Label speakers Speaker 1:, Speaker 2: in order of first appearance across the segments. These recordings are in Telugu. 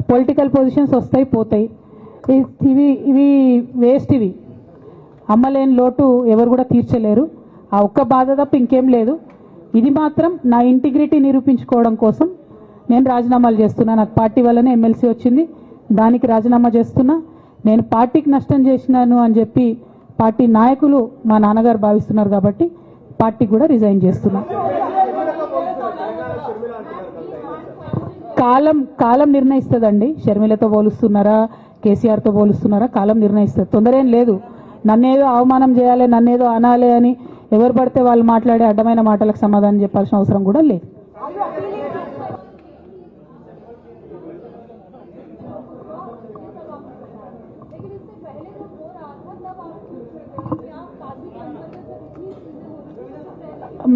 Speaker 1: పొలిటికల్ పొజిషన్స్ వస్తాయి పోతాయి. ఇవి ఇవి వేస్ట్. ఇవి అమ్మలేని లోటు ఎవరు కూడా తీర్చలేరు. ఆ ఒక్క బాధ తప్ప ఇంకేం లేదు. ఇది మాత్రం నా ఇంటిగ్రిటీ నిరూపించుకోవడం కోసం నేను రాజీనామాలు చేస్తున్నా. నాకు పార్టీ వల్లనే ఎమ్మెల్సీ వచ్చింది, దానికి రాజీనామా చేస్తున్నా. నేను పార్టీకి నష్టం చేసినాను అని చెప్పి పార్టీ నాయకులు మా నాన్నగారు భావిస్తున్నారు కాబట్టి పార్టీ కూడా రిజైన్ చేస్తున్నా. కాలం నిర్ణయిస్తుందండి. షర్మిలతో పోలుస్తున్నారా, కేసీఆర్తో పోలుస్తున్నారా, కాలం నిర్ణయిస్తుంది. తొందర ఏం లేదు. నన్నేదో అవమానం చేయాలి, నన్నేదో అనాలి అని ఎవరు పడితే వాళ్ళు మాట్లాడే అడ్డమైన మాటలకు సమాధానం చెప్పాల్సిన అవసరం కూడా లేదు.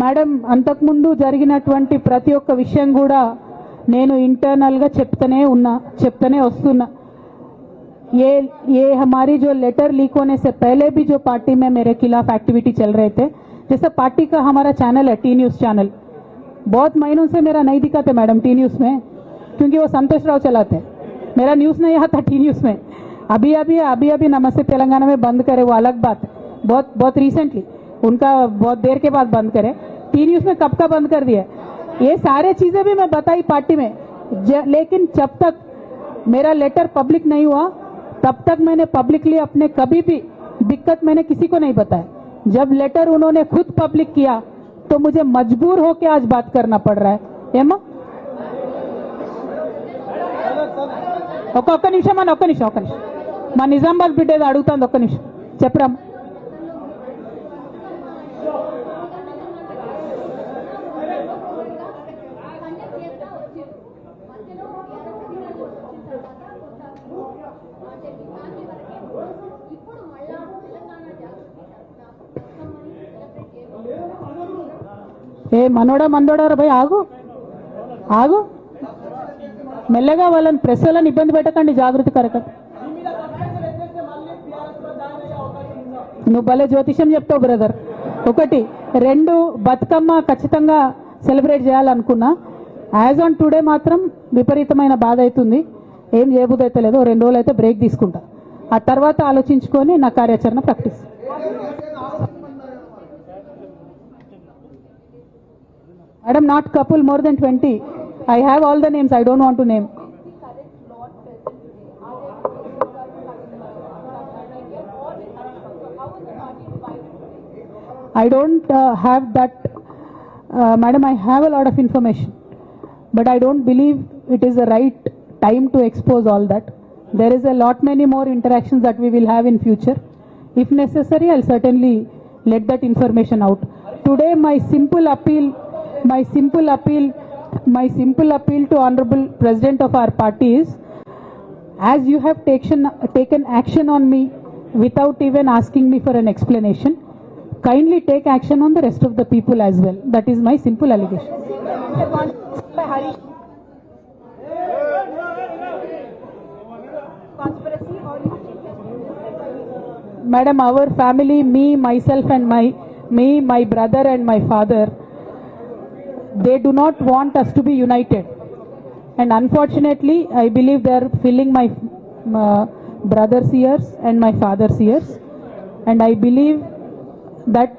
Speaker 1: మేడం, అంతకుముందు జరిగినటువంటి ప్రతి ఒక్క విషయం కూడా నేను ఇంటర్నల్గా చెప్తూనే వస్తున్నా. ये हमारी जो लेटर लीक होने से पहले भी जो पार्टी में मेरे खिलाफ एक्टिविटी चल रहे थे, जैसे पार्टी का हमारा चैनल है टी न्यूज़ चैनल, बहुत महीनों से मेरा नहीं दिखाते मैडम टी न्यूज़ में, क्योंकि वो संतोष राव चलाते हैं. मेरा न्यूज़ नहीं आता टी न्यूज़ में. अभी नमस्ते तेलंगाना में बंद करे, वो अलग बात है. बहुत रिसेंटली उनका बहुत देर के बाद बंद करे. टी न्यूज़ में कब का बंद कर दिया. ये सारे चीज़ें भी मैं बताई पार्टी में, लेकिन जब तक मेरा लेटर पब्लिक नहीं हुआ तब तक मैंने पब्लिकली अपने कभी भी दिक्कत मैंने किसी को नहीं बताया. जब लेटर उन्होंने खुद पब्लिक किया तो मुझे मजबूर होकर आज बात करना पड़ रहा है. ఏమో ఒక్క నిమిషం మా నిజామాబాద్ బిడ్డ ఏదో అడుగుతుంది. ఒక్క నిమిషం చెప్పరా. ఏ మనోడా భయ్ ఆగు మెల్లగా వాళ్ళని ప్రెస్ వాళ్ళని ఇబ్బంది పెట్టకండి, జాగృతి కరకం. నువ్వు భలే జ్యోతిషం చెప్తావు బ్రదర్. 1 2 బతుకమ్మ ఖచ్చితంగా సెలబ్రేట్ చేయాలనుకున్నా. యాజ్ ఆన్ టుడే మాత్రం విపరీతమైన బాధ అవుతుంది. ఏం చేయబుద్ధి అయితే లేదు. 2 రోజులు అయితే బ్రేక్ తీసుకుంటా. ఆ తర్వాత ఆలోచించుకొని నా కార్యాచరణ practice. Madam, not couple, more than 20. I have all the names. I don't want to name. I don't have that. Madam, I have a lot of information, but I don't believe it is the right time to expose all that. There is a lot many more interactions that we will have in future. If necessary, I'll certainly let that information out. Today, my simple appeal to Honorable President of our party is, as you have taken action on me without even asking me for an explanation, kindly take action on the rest of the people as well. That is my simple allegation. Madam, our family, myself and my brother and my father, they do not want us to be united, and unfortunately I believe they are filling my brother's ears and my father's ears, and I believe that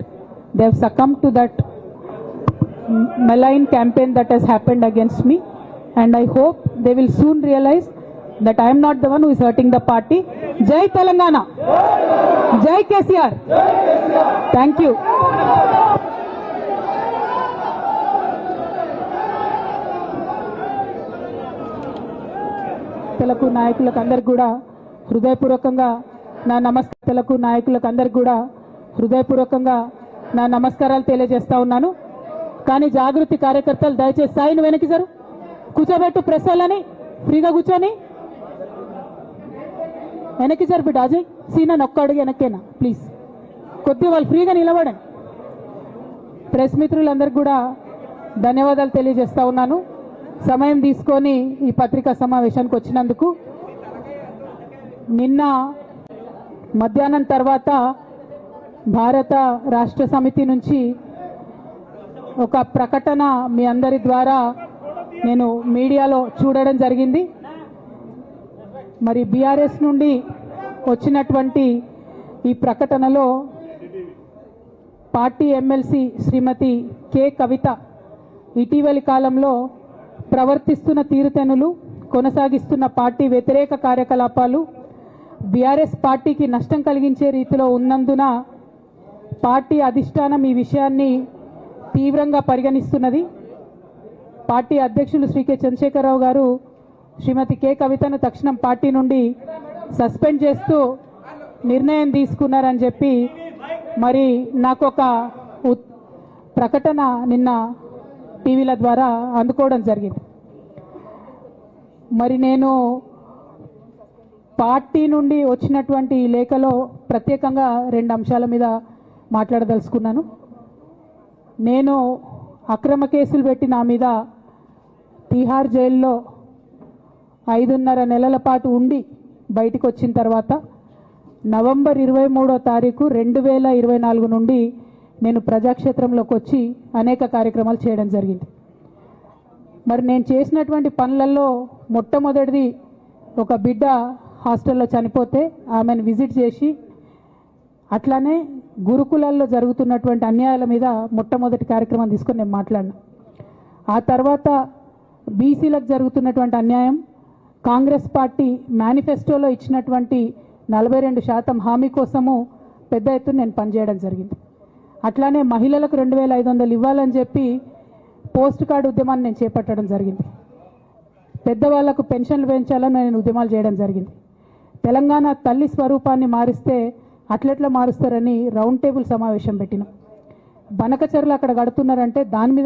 Speaker 1: they have succumbed to that malign campaign that has happened against me, and I hope they will soon realize that I am not the one who is hurting the party. Jai Telangana, Jai KCR. Thank you. తెలకు నాయకులకు అందరికి కూడా హృదయపూర్వకంగా నా నమస్కారాలు తెలియజేస్తా ఉన్నాను. కానీ జాగృతి కార్యకర్తలు దయచేసి సాయిని వెనక్కి జరు కూర్చోబెట్టు. ప్రెస్ వాళ్ళని ఫ్రీగా కూర్చొని వెనక్కి జరు బిడ్డ. అజయ్ సీనా ఒక్క అడుగు వెనక్కేనా ప్లీజ్. కొద్దిగా వాళ్ళు ఫ్రీగా నిలబడండి. ప్రెస్ మిత్రులందరికీ కూడా ధన్యవాదాలు తెలియజేస్తా ఉన్నాను. సమయం తీసుకొని ఈ పత్రికా సమావేశానికి వచ్చినందుకు. నిన్న మధ్యాహ్నం తర్వాత భారత రాష్ట్ర సమితి నుంచి ఒక ప్రకటన మీ అందరి ద్వారా నేను మీడియాలో చూడడం జరిగింది. మరి బీఆర్ఎస్ నుండి వచ్చినటువంటి ఈ ప్రకటనలో పార్టీ ఎమ్మెల్సీ శ్రీమతి కె కవిత ఇటీవలి కాలంలో ప్రవర్తిస్తున్న తీరుతెన్నులు, కొనసాగిస్తున్న పార్టీ వ్యతిరేక కార్యకలాపాలు బీఆర్ఎస్ పార్టీకి నష్టం కలిగించే రీతిలో ఉన్నందున పార్టీ అధిష్టానం ఈ విషయాన్ని తీవ్రంగా పరిగణిస్తున్నది. పార్టీ అధ్యక్షులు శ్రీ కె చంద్రశేఖరరావు గారు శ్రీమతి కె కవితను తక్షణం పార్టీ నుండి సస్పెండ్ చేస్తూ నిర్ణయం తీసుకున్నారని చెప్పి మరి నాకు ఒక ప్రకటన నిన్న టీవీల ద్వారా అందుకోవడం జరిగింది. మరి నేను పార్టీ నుండి వచ్చినటువంటి ఈ లేఖలో ప్రత్యేకంగా 2 అంశాల మీద మాట్లాడదలుచుకున్నాను. నేను అక్రమ కేసులు పెట్టి నా మీద తిహార్ జైల్లో 5.5 నెలల పాటు ఉండి బయటికి వచ్చిన తర్వాత నవంబర్ 23వ తారీఖు 2024 నుండి నేను ప్రజాక్షేత్రంలోకి వచ్చి అనేక కార్యక్రమాలు చేయడం జరిగింది. మరి నేను చేసినటువంటి పనులలో మొట్టమొదటిది ఒక బిడ్డ హాస్టల్లో చనిపోతే ఆమెను విజిట్ చేసి, అట్లానే గురుకులాల్లో జరుగుతున్నటువంటి అన్యాయాల మీద మొట్టమొదటి కార్యక్రమం తీసుకొని నేను మాట్లాడినా. ఆ తర్వాత బీసీలకు జరుగుతున్నటువంటి అన్యాయం, కాంగ్రెస్ పార్టీ మేనిఫెస్టోలో ఇచ్చినటువంటి 42% హామీ కోసము పెద్ద ఎత్తున నేను పనిచేయడం జరిగింది. అట్లానే మహిళలకు 2500 ఇవ్వాలని చెప్పి పోస్ట్ కార్డు ఉద్యమాన్ని నేను చేపట్టడం జరిగింది. పెద్దవాళ్లకు పెన్షన్లు పెంచాలని నేను ఉద్యమాలు చేయడం జరిగింది. తెలంగాణ తల్లి స్వరూపాన్ని మారిస్తే అట్లెట్లా మారుస్తారని రౌండ్ టేబుల్ సమావేశం పెట్టినాం. బనకచర్లు అక్కడ కడుతున్నారంటే దాని మీద